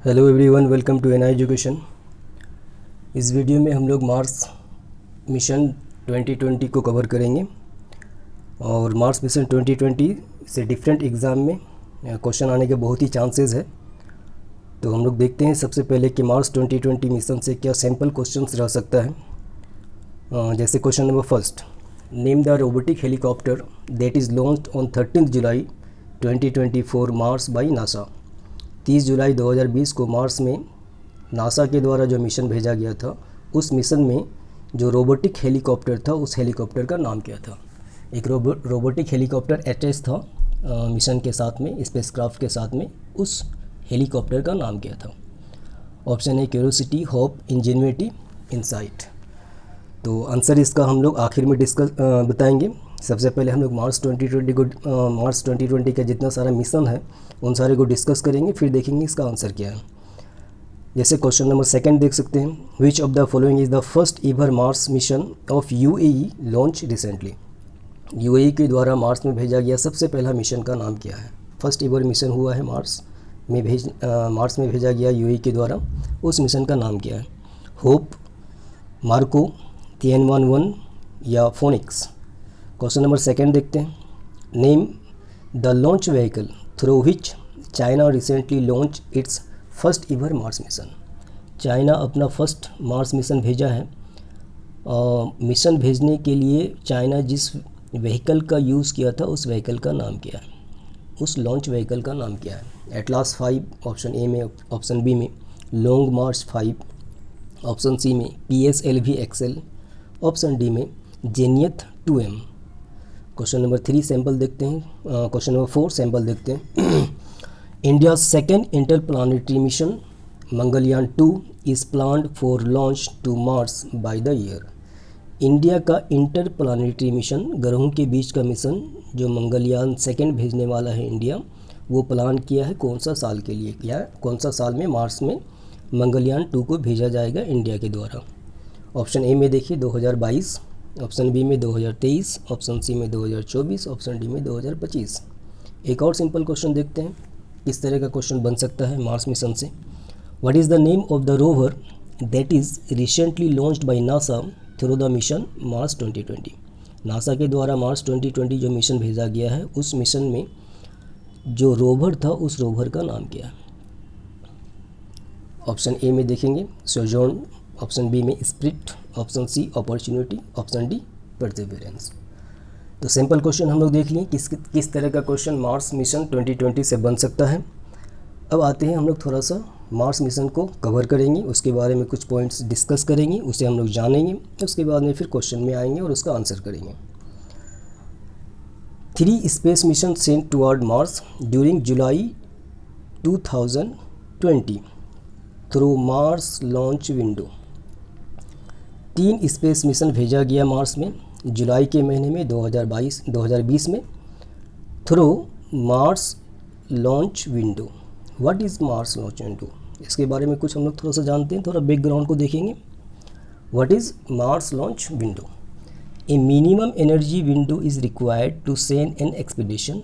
Hello everyone, welcome to NI education. इस video में हम लोग मार्स मिशन 2020 को कवर करेंगे और मार्स मिशन 2020 से डिफरेंट एग्ज़ाम में क्वेश्चन आने के बहुत ही चांसेस है। तो हम लोग देखते हैं सबसे पहले कि मार्स 2020 मिशन से क्या सैम्पल क्वेश्चंस रह सकता है। जैसे question number first, name the robotic helicopter that is launched on 13 July 2024 Mars by NASA. 30 जुलाई 2020 को मार्स में नासा के द्वारा जो मिशन भेजा गया था, उस मिशन में जो रोबोटिक हेलीकॉप्टर था उस हेलीकॉप्टर का नाम क्या था। एक रोबोटिक हेलीकॉप्टर अटैच था मिशन के साथ में, स्पेसक्राफ्ट के साथ में। उस हेलीकॉप्टर का नाम क्या था। ऑप्शन है क्यूरियोसिटी, होप, इंजेन्युइटी, इनसाइट। तो आंसर इसका हम लोग आखिर में बताएंगे। सबसे पहले हम लोग मार्स 2020 का जितना सारा मिशन है उन सारे को डिस्कस करेंगे, फिर देखेंगे इसका आंसर क्या है। जैसे क्वेश्चन नंबर सेकंड देख सकते हैं, which of the following is the first ever Mars mission of UAE launch recently. UAE के द्वारा मार्स में भेजा गया सबसे पहला मिशन का नाम क्या है। फर्स्ट एवर मिशन हुआ है मार्स में भेजा गया यूएई के द्वारा, उस मिशन का नाम क्या है। होप, मार्को, Tianwen-1 या फोनिक्स। क्वेश्चन नंबर सेकंड देखते हैं, name the launch vehicle through which China recently launch its first ever Mars mission. China अपना फर्स्ट मार्स मिशन भेजा है। मिशन भेजने के लिए चाइना जिस व्हीकल का यूज़ किया था उस व्हीकल का नाम क्या है, उस लॉन्च व्हीकल का नाम क्या है। एटलास 5 ऑप्शन ए में, ऑप्शन बी में लॉन्ग मार्च 5, ऑप्शन सी में PSLV XL, ऑप्शन डी में जेनियत 2M। क्वेश्चन नंबर 3 सैंपल देखते हैं, क्वेश्चन नंबर 4 सैंपल देखते हैं। India second interplanetary mission Mangalyaan 2 is planned for launch to Mars by the year. India का interplanetary mission, ग्रहों के बीच का मिशन जो मंगलयान सेकेंड भेजने वाला है इंडिया, वो प्लान किया है कौन सा साल के लिए, या कौन सा साल में मार्स में मंगलयान 2 को भेजा जाएगा इंडिया के द्वारा। ऑप्शन ए में देखिए 2022, ऑप्शन बी में 2023, ऑप्शन सी में 2024, ऑप्शन डी में 2025। एक और सिंपल क्वेश्चन देखते हैं किस तरह का क्वेश्चन बन सकता है मार्स मिशन से। What is the name of the rover that is recently launched by NASA through the mission Mars 2020। NASA के द्वारा मार्स 2020 जो मिशन भेजा गया है, उस मिशन में जो रोवर था उस रोवर का नाम क्या है। ऑप्शन ए में देखेंगे सोजोर्न, ऑप्शन बी में spirit, option C opportunity, option D perseverance. तो सिंपल क्वेश्चन हम लोग देख लिए किस तरह का क्वेश्चन मार्स मिशन 2020 से बन सकता है। अब आते हैं हम लोग थोड़ा सा मार्स मिशन को कवर करेंगे, उसके बारे में कुछ पॉइंट्स डिस्कस करेंगे, उसे हम लोग जानेंगे, उसके बाद में फिर क्वेश्चन में आएंगे और उसका आंसर करेंगे। 3 space mission sent toward Mars during July 2020 through Mars launch window. 3 space mission भेजा गया मार्स में जुलाई के महीने में 2020 में through Mars launch window. What is Mars launch window, इसके बारे में कुछ हम लोग थोड़ा सा जानते हैं, थोड़ा बैकग्राउंड को देखेंगे। What is Mars launch window. A minimum energy window is required to send an expedition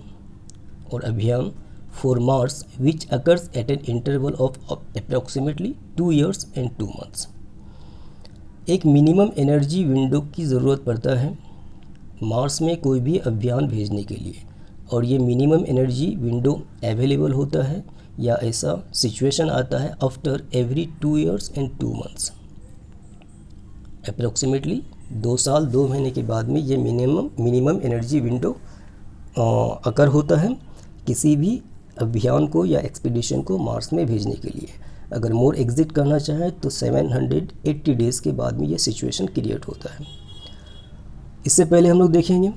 और अभियान for Mars which occurs at an interval of approximately 2 years and 2 months। एक मिनिमम एनर्जी विंडो की ज़रूरत पड़ता है Mars में कोई भी अभियान भेजने के लिए, और ये मिनिमम एनर्जी विंडो अवेलेबल होता है या ऐसा सिचुएशन आता है after every 2 years and 2 months। Approximately 2 साल 2 महीने के बाद में ये मिनिमम एनर्जी विंडो अकर होता है किसी भी अभियान को या एक्सपीडिशन को मार्स में भेजने के लिए। अगर मोर एग्जिट करना चाहे तो 780 डेज़ के बाद में ये सिचुएशन क्रिएट होता है। इससे पहले हम लोग देखेंगे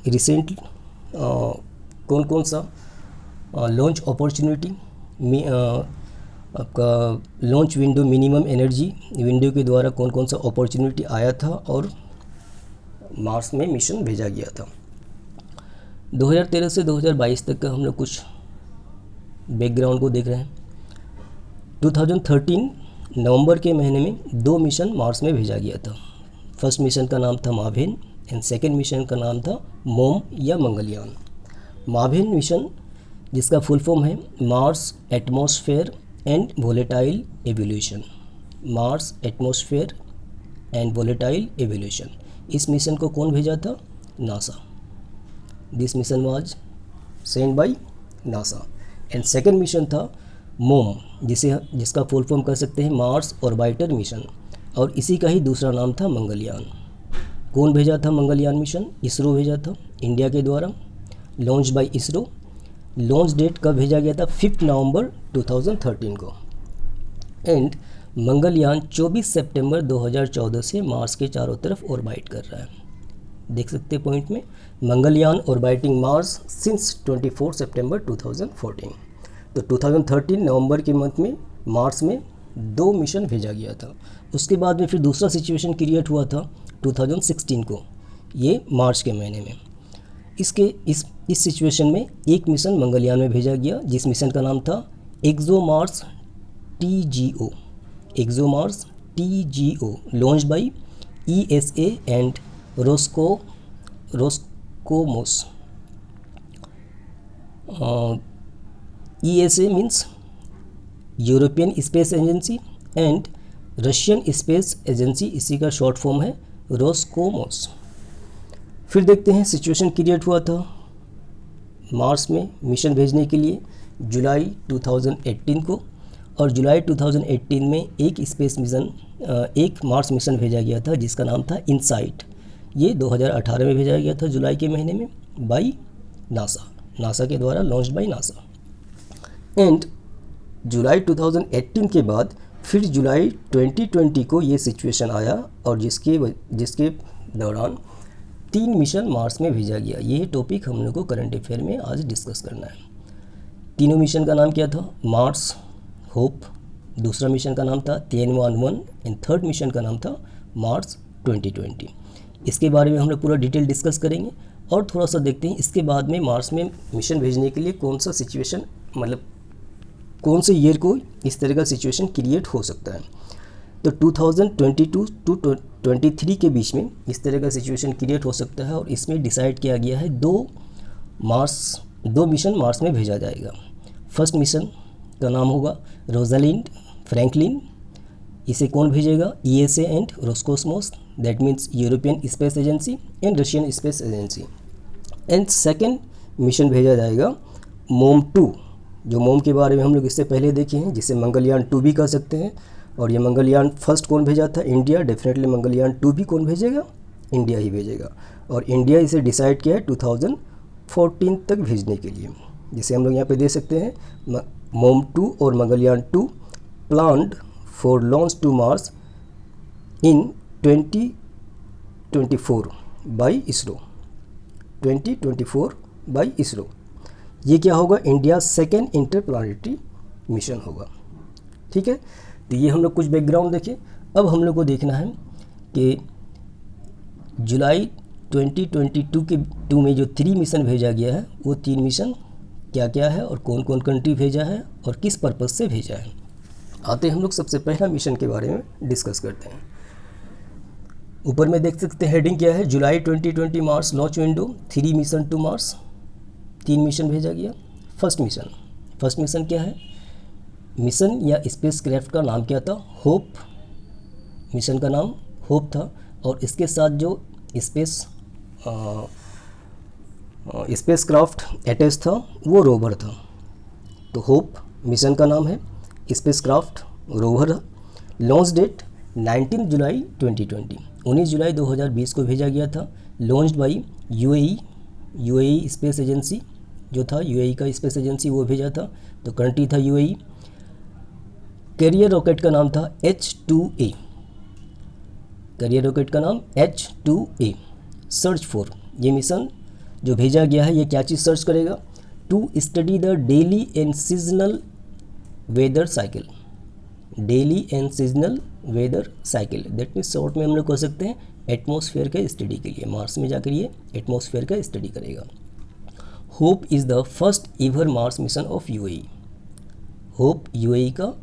रिसेंटली कौन कौन सा लॉन्च अपॉर्चुनिटी में आपका launch window, minimum energy window के द्वारा कौन कौन सा अपॉर्चुनिटी आया था और मार्स में मिशन भेजा गया था। 2013 से 2022 तक का हम लोग कुछ बैकग्राउंड को देख रहे हैं। 2013 नवंबर के महीने में 2 मिशन मार्स में भेजा गया था। फर्स्ट मिशन का नाम था मावेन एंड सेकेंड मिशन का नाम था मोम या मंगलयान। मावेन मिशन जिसका फुल फॉर्म है Mars atmosphere and volatile evolution, Mars atmosphere and volatile evolution. इस मिशन को कौन भेजा था? NASA. This mission was send by NASA. And second mission था मोम, जिसका फुल फॉर्म कह सकते हैं मार्स ऑर्बिटर मिशन, और इसी का ही दूसरा नाम था मंगलयान। कौन भेजा था मंगलयान मिशन? इसरो भेजा था इंडिया के द्वारा, launch by ISRO. Launch date कब भेजा गया था? 5 नवंबर 2013 को। एंड मंगलयान 24 सितंबर 2014 से मार्स के चारों तरफ ऑर्बिट कर रहा है। देख सकते हैं पॉइंट में, मंगलयान ऑर्बिटिंग मार्स सिंस 24 सितंबर 2014। तो 2013 नवंबर के मंथ में मार्स में 2 मिशन भेजा गया था। उसके बाद में फिर दूसरा सिचुएशन क्रिएट हुआ था 2016 को, ये मार्च के महीने में। इस सिचुएशन में एक मिशन मंगलयान में भेजा गया, जिस मिशन का नाम था ExoMars TGO, ExoMars TGO, launch by ESA and Roscosmos. ESA means European space agency and Russian space agency, इसी का शॉर्ट फॉर्म है रोस्कोमोस। फिर देखते हैं सिचुएशन क्रिएट हुआ था मार्स में मिशन भेजने के लिए जुलाई 2018 को, और जुलाई 2018 में एक मार्स मिशन भेजा गया था जिसका नाम था इनसाइट। ये 2018 में भेजा गया था जुलाई के महीने में बाय नासा के द्वारा, लॉन्च बाय नासा। एंड जुलाई 2018 के बाद फिर जुलाई 2020 को ये सिचुएशन आया, और जिसके दौरान 3 मिशन मार्स में भेजा गया। ये टॉपिक हम लोग को करंट अफेयर में आज डिस्कस करना है। तीनों मिशन का नाम क्या था? मार्स होप, दूसरा मिशन का नाम था Tianwen-1 एंड थर्ड मिशन का नाम था मार्स 2020। इसके बारे में हम लोग पूरा डिटेल डिस्कस करेंगे, और थोड़ा सा देखते हैं इसके बाद में मार्स में मिशन भेजने के लिए कौन सा सिचुएशन, मतलब कौन से ईयर को इस तरह का सिचुएशन क्रिएट हो सकता है। तो 2022 टू 23 के बीच में इस तरह का सिचुएशन क्रिएट हो सकता है, और इसमें डिसाइड किया गया है 2 मिशन मार्स में भेजा जाएगा। फर्स्ट मिशन का नाम होगा रोजालिंड फ्रैंकलिन। इसे कौन भेजेगा? ESA and Roscosmos, that means European space agency and Russian space agency. And second mission भेजा जाएगा मोम 2, जो मोम के बारे में हम लोग इससे पहले देखे हैं, जिसे मंगलयान 2 भी कह सकते हैं। और ये मंगलयान फर्स्ट कौन भेजा था? इंडिया। डेफिनेटली मंगलयान 2 भी कौन भेजेगा? इंडिया ही भेजेगा, और इंडिया इसे डिसाइड किया है 2014 तक भेजने के लिए। जिसे हम लोग यहाँ पे दे सकते हैं मोम 2 और Mangalyaan 2 planned for launch to Mars in 2024 by ISRO, 2024 by ISRO. ये क्या होगा? इंडिया सेकेंड इंटरप्लानेटरी मिशन होगा। ठीक है, तो ये हम लोग कुछ बैकग्राउंड देखें। अब हम लोग को देखना है कि जुलाई 2022 में जो 3 मिशन भेजा गया है, वो 3 मिशन क्या क्या है और कौन कौन कंट्री भेजा है और किस पर्पज़ से भेजा है। आते हैं हम लोग सबसे पहला मिशन के बारे में डिस्कस करते हैं। ऊपर में देख सकते हैं हेडिंग क्या है? July 2020 Mars launch window 3 mission to Mars. 3 mission भेजा गया। फर्स्ट मिशन क्या है? मिशन या स्पेस क्राफ्ट का नाम क्या था? होप। मिशन का नाम होप था, और इसके साथ जो स्पेस क्राफ्ट अटैच था वो रोवर था। तो होप मिशन का नाम है, space craft rover. Launch date 19 जुलाई 2020, 19 जुलाई 2020 को भेजा गया था। Launch by UAE space agency, जो था यूएई का स्पेस एजेंसी, वो भेजा था। तो कंट्री था यूएई। कैरियर रॉकेट का नाम था H2A, कैरियर रॉकेट का नाम H2A। सर्च फॉर, ये मिशन जो भेजा गया है ये क्या चीज़ सर्च करेगा? To study the daily and seasonal weather cycle, daily and seasonal weather cycle. That means short में हम लोग कह सकते हैं एटमॉस्फेयर के स्टडी के लिए। मार्स में जाकर ये एटमॉस्फेयर का स्टडी करेगा। Hope is the first ever Mars mission of UAE. Hope UAE का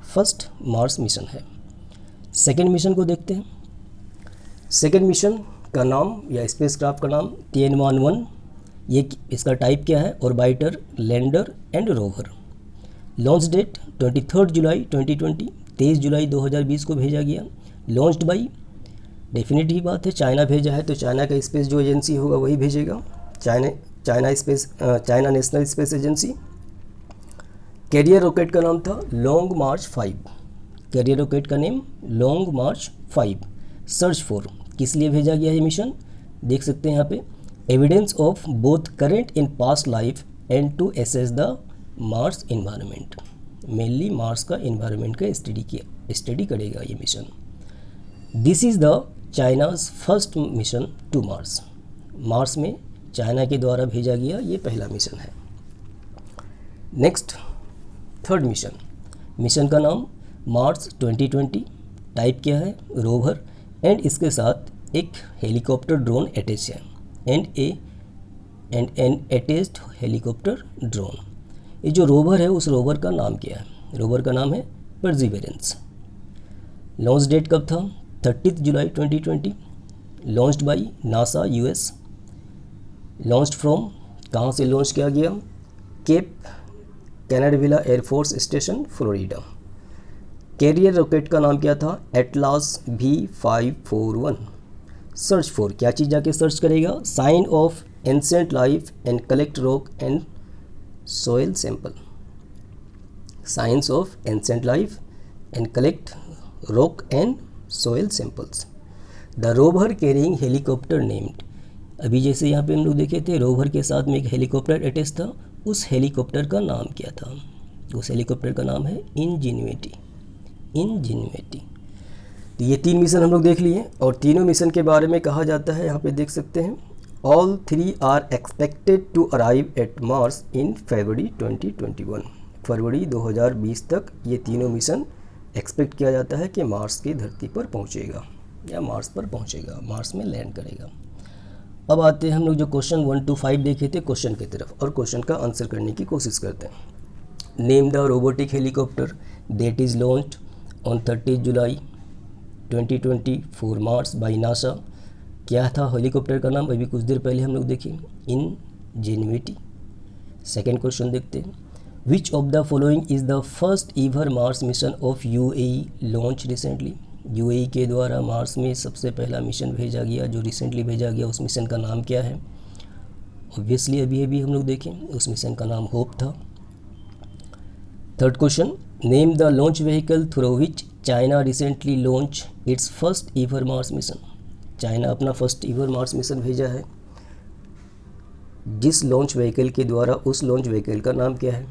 फर्स्ट मार्स मिशन है। सेकेंड मिशन को देखते हैं। सेकेंड मिशन का नाम या स्पेस क्राफ्ट का नाम Tianwen-1। ये इसका टाइप क्या है? Orbiter, lander and rover. Launch date 23 जुलाई 2020, 23 जुलाई 2020 को भेजा गया। लॉन्च्ड बाई, डेफिनेट ही बात है, चाइना भेजा है तो चाइना का स्पेस जो एजेंसी होगा वही भेजेगा, China national space agency. Career rocket का नाम था लॉन्ग मार्च 5, कैरियर रॉकेट का name long March 5। Search for, किस लिए भेजा गया है मिशन, देख सकते हैं यहाँ पे, evidence of both current in past life and to assess the Mars environment, mainly Mars का इन्वायरमेंट का स्टडी करेगा ये मिशन। This is the China's first mission to Mars, Mars में चाइना के द्वारा भेजा गया ये पहला मिशन है। नेक्स्ट थर्ड मिशन, मिशन का नाम मार्स 2020, टाइप क्या है रोवर, एंड इसके साथ एक हेलीकॉप्टर ड्रोन अटैच है, and N attached helicopter drone. ये जो रोवर है उस रोवर का नाम क्या है, रोवर का नाम है परसिवरेंस। लॉन्च डेट कब था, 30 जुलाई 2020। Launched by NASA US. Launched from, कहाँ से लॉन्च किया गया, Cape Canaveral air force station Florida. Carrier rocket का नाम क्या था, एटलास V541। सर्च फॉर, क्या चीज़ जाके सर्च करेगा, sign of ancient life and collect rock and soil sample, science of ancient life and collect rock and soil samples. The rover carrying helicopter named, अभी जैसे यहाँ पे हम लोग देखे थे रोवर के साथ में एक हेलीकॉप्टर अटैच था, उस हेलीकॉप्टर का नाम क्या था, उस हेलीकॉप्टर का नाम है इंजीन्यूटी। तो ये 3 मिशन हम लोग देख लिए और तीनों मिशन के बारे में कहा जाता है, यहाँ पे देख सकते हैं, all 3 are expected to arrive at Mars in February 2021। फरवरी 2020 तक ये तीनों मिशन एक्सपेक्ट किया जाता है कि मार्स की धरती पर पहुँचेगा या मार्स पर पहुँचेगा, मार्स में लैंड करेगा। अब आते हैं हम लोग जो क्वेश्चन 1 to 5 देखे थे क्वेश्चन की तरफ और क्वेश्चन का आंसर करने की कोशिश करते हैं। Name the robotic helicopter that is launched on 30 जुलाई 2020 फॉर मार्स बाई नासा। क्या था हेलीकॉप्टर का नाम, अभी कुछ देर पहले हम लोग देखे, इंजेन्युइटी। सेकेंड क्वेश्चन देखते हैं, which of the following is the first ईवर Mars mission of UAE launch recently. UAE के द्वारा मार्स में सबसे पहला मिशन भेजा गया जो रिसेंटली भेजा गया, उस मिशन का नाम क्या है, ऑब्वियसली अभी हम लोग देखें, उस मिशन का नाम होप था। Third question, name the launch vehicle through which China recently launch its first ईवर Mars mission. China अपना फर्स्ट ईवर मार्स मिशन भेजा है, जिस लॉन्च व्हीकल के द्वारा उस लॉन्च व्हीकल का नाम क्या है,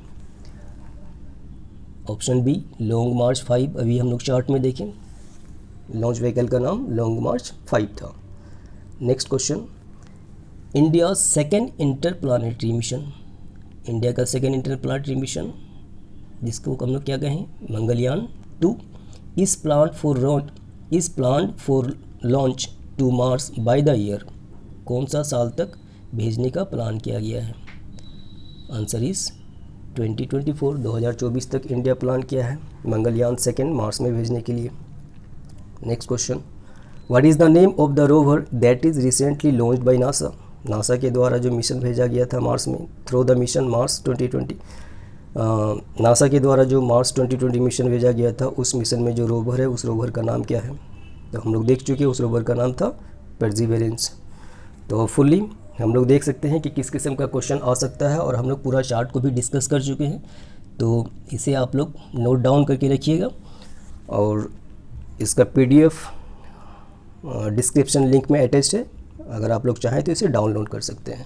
ऑप्शन बी लॉन्ग मार्च 5। अभी हम लोग चार्ट में देखें, लॉन्च व्हीकल का नाम लॉन्ग मार्च 5 था। Next question, India second interplanetary mission, India का सेकेंड इंटरप्लानेटरी मिशन जिसको हम लोग क्या कहें, Mangalyaan 2 is planned for launch to Mars by the year. कौन सा साल तक भेजने का प्लान किया गया है, आंसर इज 2024, 2024 तक इंडिया प्लान किया है मंगलयान सेकेंड मार्स में भेजने के लिए। Next question, what is the name of the rover that is recently launched by NASA. NASA के द्वारा जो मिशन भेजा गया था मार्स में through the mission Mars 2020, NASA के द्वारा जो मार्स 2020 मिशन भेजा गया था उस मिशन में जो रोवर है उस रोवर का नाम क्या है, तो हम लोग देख चुके हैं, उस रोवर का नाम था परसिवरेंस। तो फुल्ली हम लोग देख सकते हैं कि किस किस्म का क्वेश्चन आ सकता है और हम लोग पूरा चार्ट को भी डिस्कस कर चुके हैं, तो इसे आप लोग नोट डाउन करके रखिएगा और इसका PDF डिस्क्रिप्शन लिंक में अटैच्ड है, अगर आप लोग चाहें तो इसे डाउनलोड कर सकते हैं।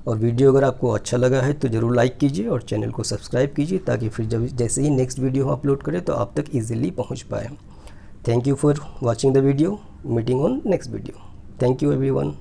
और वीडियो अगर आपको अच्छा लगा है तो ज़रूर लाइक कीजिए और चैनल को सब्सक्राइब कीजिए ताकि फिर जब जैसे ही नेक्स्ट वीडियो हम अपलोड करें तो आप तक ईजिली पहुंच पाए। Thank you for watching the video, meeting on next video. Thank you everyone.